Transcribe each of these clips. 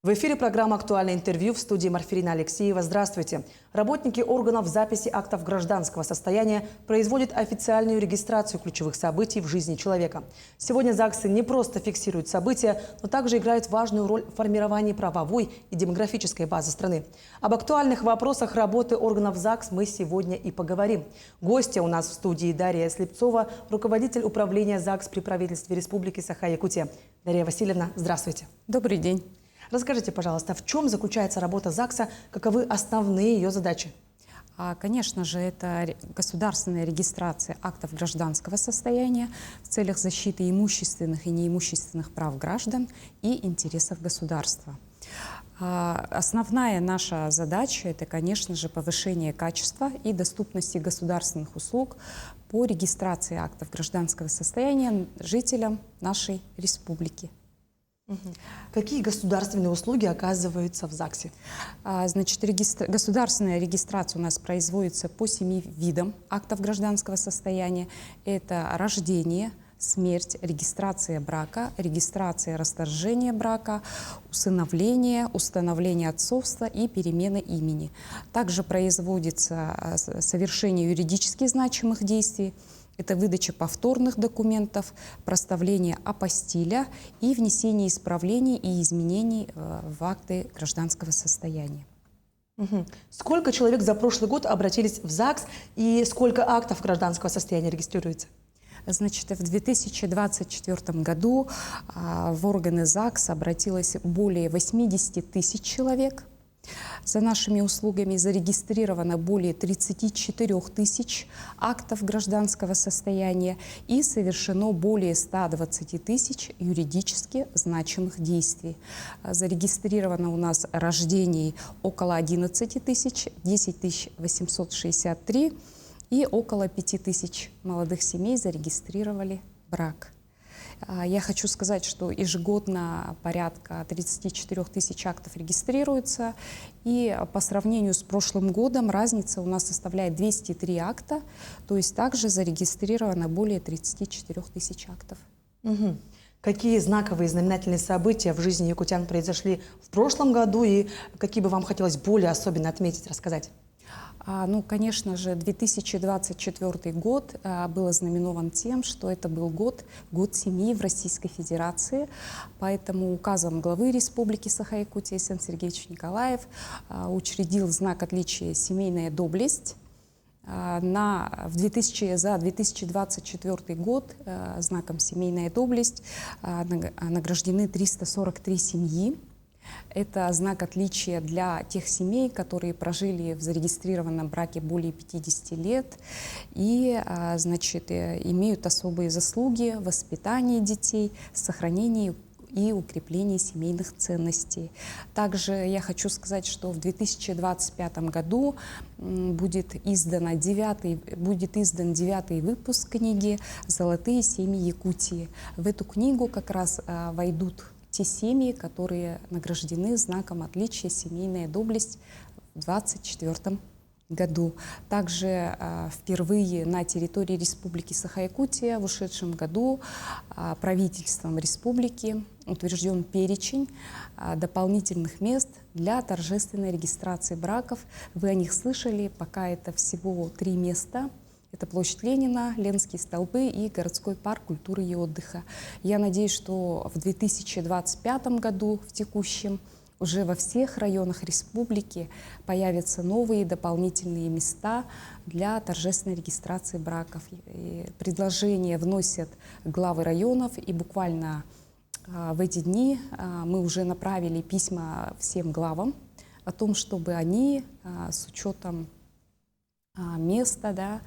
В эфире программа «Актуальное интервью», в студии Марфирина Алексеева. Здравствуйте. Работники органов записи актов гражданского состояния производят официальную регистрацию ключевых событий в жизни человека. Сегодня ЗАГСы не просто фиксируют события, но также играют важную роль в формировании правовой и демографической базы страны. Об актуальных вопросах работы органов ЗАГС мы сегодня и поговорим. Гостья у нас в студии Дарья Слепцова, руководитель управления ЗАГС при правительстве Республики Саха-Якутия. Дарья Васильевна, здравствуйте. Добрый день. Расскажите, пожалуйста, в чем заключается работа ЗАГСа, каковы основные ее задачи? Конечно же, это государственная регистрация актов гражданского состояния в целях защиты имущественных и неимущественных прав граждан и интересов государства. Основная наша задача – это, конечно же, повышение качества и доступности государственных услуг по регистрации актов гражданского состояния жителям нашей республики. Какие государственные услуги оказываются в ЗАГСе? Значит, государственная регистрация у нас производится по 7 видам актов гражданского состояния. Это рождение, смерть, регистрация брака, регистрация расторжения брака, усыновление, установление отцовства и перемена имени. Также производится совершение юридически значимых действий. Это выдача повторных документов, проставление апостиля и внесение исправлений и изменений в акты гражданского состояния. Сколько человек за прошлый год обратились в ЗАГС и сколько актов гражданского состояния регистрируется? Значит, в 2024 году в органы ЗАГС обратилось более 80 тысяч человек. За нашими услугами зарегистрировано более 34 тысяч актов гражданского состояния и совершено более 120 тысяч юридически значимых действий. Зарегистрировано у нас рождений около 11 тысяч, 10 863 и около 5 тысяч молодых семей зарегистрировали брак. Я хочу сказать, что ежегодно порядка 34 тысяч актов регистрируется, и по сравнению с прошлым годом разница у нас составляет 203 акта, то есть также зарегистрировано более 34 тысяч актов. Какие знаковые и знаменательные события в жизни якутян произошли в прошлом году и какие бы вам хотелось более особенно отметить, рассказать? Конечно же, 2024 год был ознаменован тем, что это был год семьи в Российской Федерации. Поэтому указом главы Республики Саха-Якутия Сэн Сергеевич Николаев учредил знак отличия «Семейная доблесть». За 2024 год знаком «Семейная доблесть» награждены 343 семьи. Это знак отличия для тех семей, которые прожили в зарегистрированном браке более 50 лет и, имеют особые заслуги в воспитании детей, сохранении и укреплении семейных ценностей. Также я хочу сказать, что в 2025 году будет издан 9-й выпуск книги «Золотые семьи Якутии». В эту книгу как раз войдут те семьи, которые награждены знаком отличия «Семейная доблесть» в 2024 году. Также впервые на территории Республики Саха-Якутия в ушедшем году правительством республики утвержден перечень дополнительных мест для торжественной регистрации браков. Вы о них слышали, пока это всего 3 места. Это площадь Ленина, Ленские столбы и городской парк культуры и отдыха. Я надеюсь, что в 2025 году, в текущем, уже во всех районах республики появятся новые дополнительные места для торжественной регистрации браков. И предложения вносят главы районов, и буквально в эти дни мы уже направили письма всем главам о том, чтобы они с учетом места,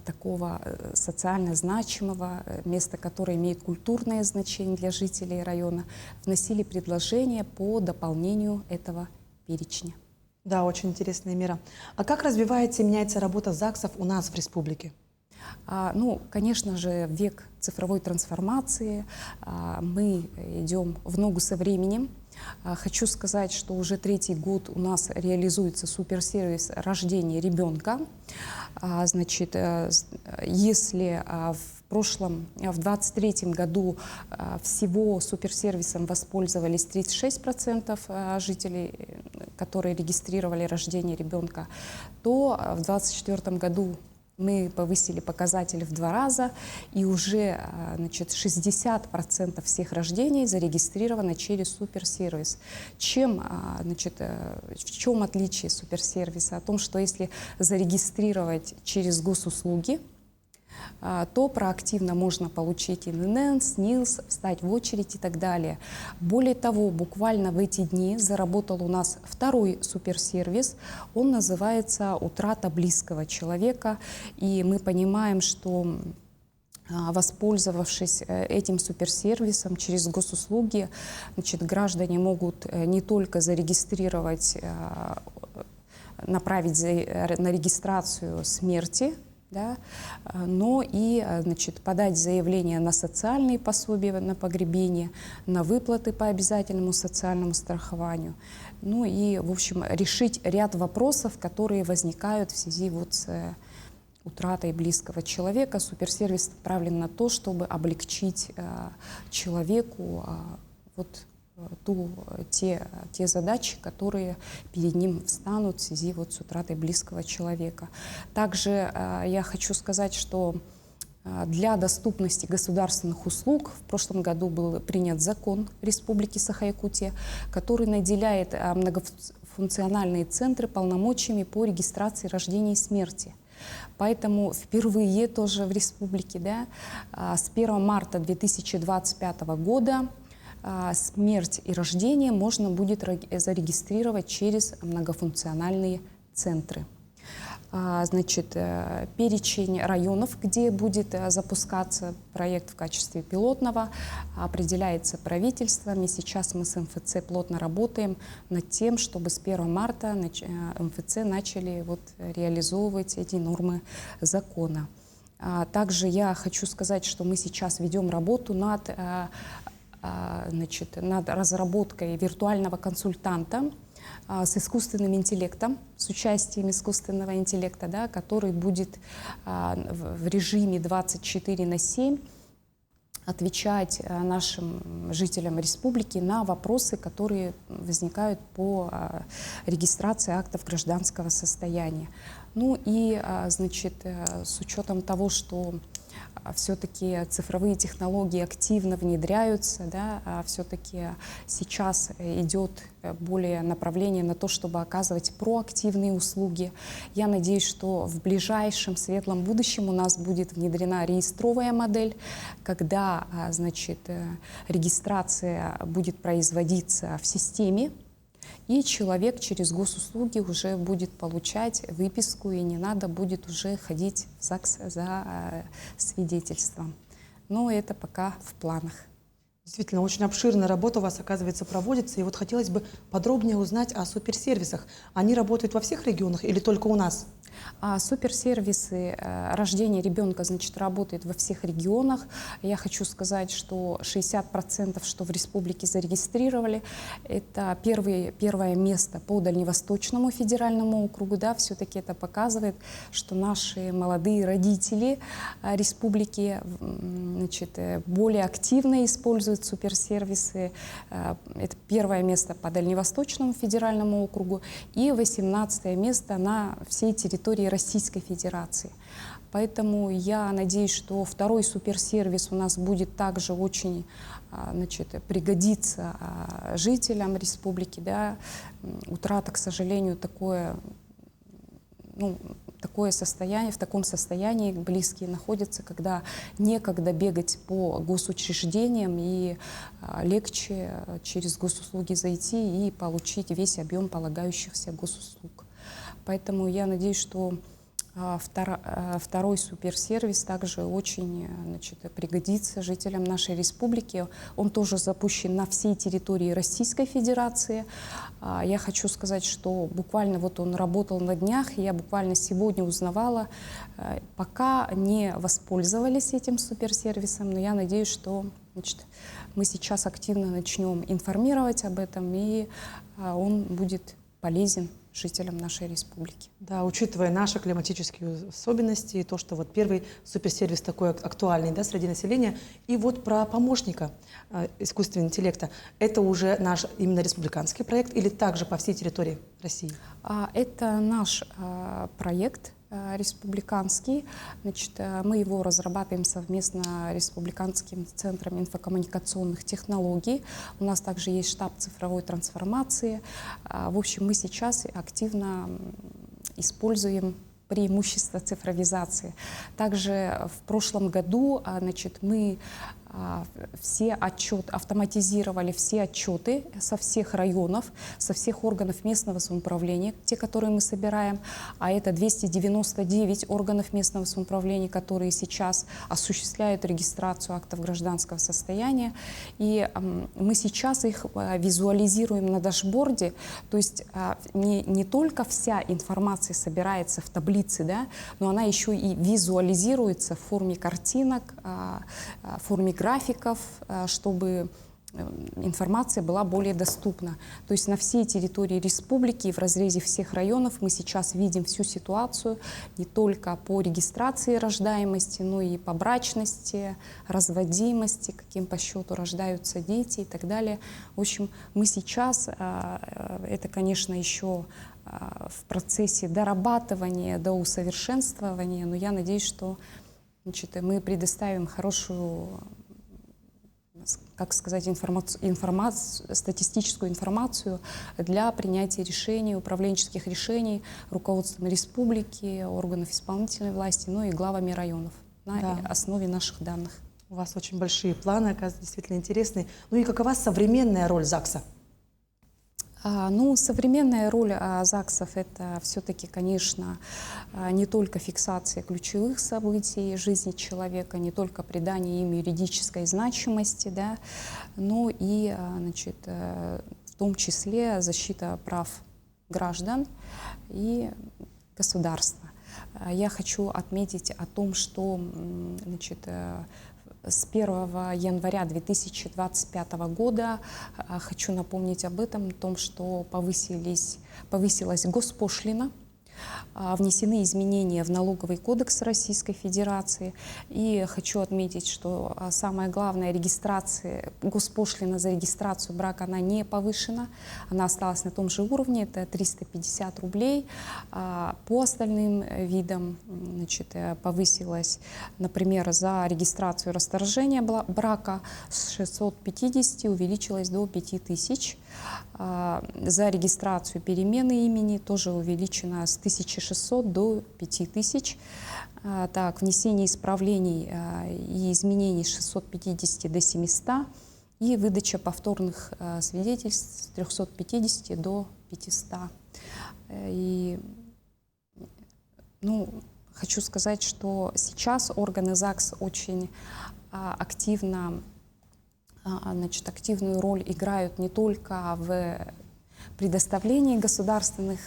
такого социально значимого, места, которое имеет культурное значение для жителей района, вносили предложения по дополнению этого перечня. Да, очень интересная мера. А как развивается и меняется работа ЗАГСов у нас в республике? Конечно же, в век цифровой трансформации мы идем в ногу со временем. Хочу сказать, что уже 3-й год у нас реализуется суперсервис рождения ребенка. Если в в 2023 году всего суперсервисом воспользовались 36% жителей, которые регистрировали рождение ребенка, то в 2024 году мы повысили показатели в 2 раза, и уже 60% всех рождений зарегистрировано через суперсервис. В чем отличие суперсервиса? О том, что если зарегистрировать через госуслуги, то проактивно можно получить ИНН, СНИЛС, встать в очередь и так далее. Более того, буквально в эти дни заработал у нас второй суперсервис. Он называется «Утрата близкого человека». И мы понимаем, что воспользовавшись этим суперсервисом через госуслуги, граждане могут не только зарегистрировать, направить на регистрацию смерти, да, но и подать заявление на социальные пособия на погребение, на выплаты по обязательному социальному страхованию. Ну и, в общем, решить ряд вопросов, которые возникают в связи с утратой близкого человека. Суперсервис направлен на то, чтобы облегчить человеку те задачи, которые перед ним встанут в связи с утратой близкого человека. Также я хочу сказать, что для доступности государственных услуг в прошлом году был принят закон Республики Саха-Якутия, который наделяет многофункциональные центры полномочиями по регистрации рождения и смерти. Поэтому впервые тоже в республике, с 1 марта 2025 года смерть и рождение можно будет зарегистрировать через многофункциональные центры. Перечень районов, где будет запускаться проект в качестве пилотного, определяется правительством. И сейчас мы с МФЦ плотно работаем над тем, чтобы с 1 марта МФЦ начали реализовывать эти нормы закона. Также я хочу сказать, что мы сейчас ведем работу над разработкой виртуального консультанта с искусственным интеллектом, с участием искусственного интеллекта, который будет в режиме 24/7 отвечать нашим жителям республики на вопросы, которые возникают по регистрации актов гражданского состояния. Ну и, с учетом того, что все-таки цифровые технологии активно внедряются, все-таки сейчас идет более направление на то, чтобы оказывать проактивные услуги. Я надеюсь, что в ближайшем светлом будущем у нас будет внедрена реестровая модель, когда, регистрация будет производиться в системе, и человек через госуслуги уже будет получать выписку, и не надо будет уже ходить в ЗАГС за свидетельством. Но это пока в планах. Действительно, очень обширная работа у вас, оказывается, проводится. И хотелось бы подробнее узнать о суперсервисах. Они работают во всех регионах или только у нас? Суперсервисы рождения ребенка, работают во всех регионах. Я хочу сказать, что 60%, что в республике зарегистрировали, это первое место по Дальневосточному федеральному округу. Все-таки это показывает, что наши молодые родители республики более активно используют суперсервисы. Это первое место по Дальневосточному федеральному округу и 18 место на всей территории Российской Федерации. Поэтому я надеюсь, что второй суперсервис у нас будет также очень пригодиться жителям республики. Утрата, к сожалению, такое состояние, в таком состоянии близкие находятся, когда некогда бегать по госучреждениям, и легче через госуслуги зайти и получить весь объем полагающихся госуслуг. Поэтому я надеюсь, что второй суперсервис также очень пригодится жителям нашей республики. Он тоже запущен на всей территории Российской Федерации. Я хочу сказать, что буквально он работал на днях, и я буквально сегодня узнавала, пока не воспользовались этим суперсервисом, но я надеюсь, что мы сейчас активно начнем информировать об этом, и он будет полезен жителям нашей республики. Да, учитывая наши климатические особенности, и то, что вот первый суперсервис такой актуальный, да, среди населения, и вот про помощника искусственного интеллекта, это уже наш именно республиканский проект или также по всей территории России? Это наш проект республиканский. Значит, мы его разрабатываем совместно с Республиканским центром инфокоммуникационных технологий. У нас также есть штаб цифровой трансформации. В общем, мы сейчас активно используем преимущества цифровизации. Также в прошлом году, значит, мы автоматизировали все отчеты со всех районов, со всех органов местного самоуправления, те, которые мы собираем, а это 299 органов местного самоуправления, которые сейчас осуществляют регистрацию актов гражданского состояния. И мы сейчас их визуализируем на дашборде, то есть не только вся информация собирается в таблице, да, но она еще и визуализируется в форме картинок, в форме графиков, чтобы информация была более доступна. То есть на всей территории республики, в разрезе всех районов мы сейчас видим всю ситуацию не только по регистрации рождаемости, но и по брачности, разводимости, каким по счету рождаются дети и так далее. В общем, мы сейчас, это, конечно, еще в процессе дорабатывания, доусовершенствования, но я надеюсь, что, значит, мы предоставим хорошую, как сказать, статистическую информацию для принятия решений, управленческих решений руководством республики, органов исполнительной власти, ну и главами районов на основе наших данных. У вас очень большие планы, оказывается, действительно интересные. Ну и какова современная роль ЗАГСа? Ну, современная роль ЗАГСов — это все-таки, конечно, не только фиксация ключевых событий жизни человека, не только придание им юридической значимости, да, но и, значит, в том числе защита прав граждан и государства. Я хочу отметить о том, что, значит, с 1 января 2025 года, хочу напомнить об этом, о том, что повысилась госпошлина, внесены изменения в налоговый кодекс Российской Федерации. И хочу отметить, что самое главное, госпошлина за регистрацию брака, она не повышена, она осталась на том же уровне, это 350 рублей. По остальным видам, значит, повысилась, например, за регистрацию расторжения брака с 650 увеличилась до 5000. За регистрацию перемены имени тоже увеличено с 1600 до 5000. Так, внесение исправлений и изменений с 650 до 700. И выдача повторных свидетельств с 350 до 500. И, ну, хочу сказать, что сейчас органы ЗАГС очень активно, значит, активную роль играют не только в предоставлении государственных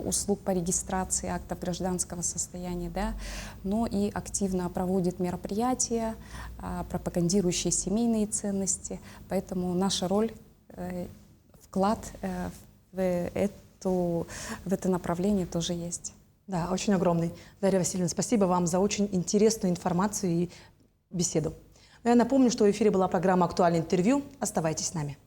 услуг по регистрации актов гражданского состояния, да, но и активно проводят мероприятия, пропагандирующие семейные ценности. Поэтому наша роль, вклад в это направление тоже есть. Да, очень огромный. Дарья Васильевна, спасибо вам за очень интересную информацию и беседу. Я напомню, что в эфире была программа «Актуальное интервью». Оставайтесь с нами.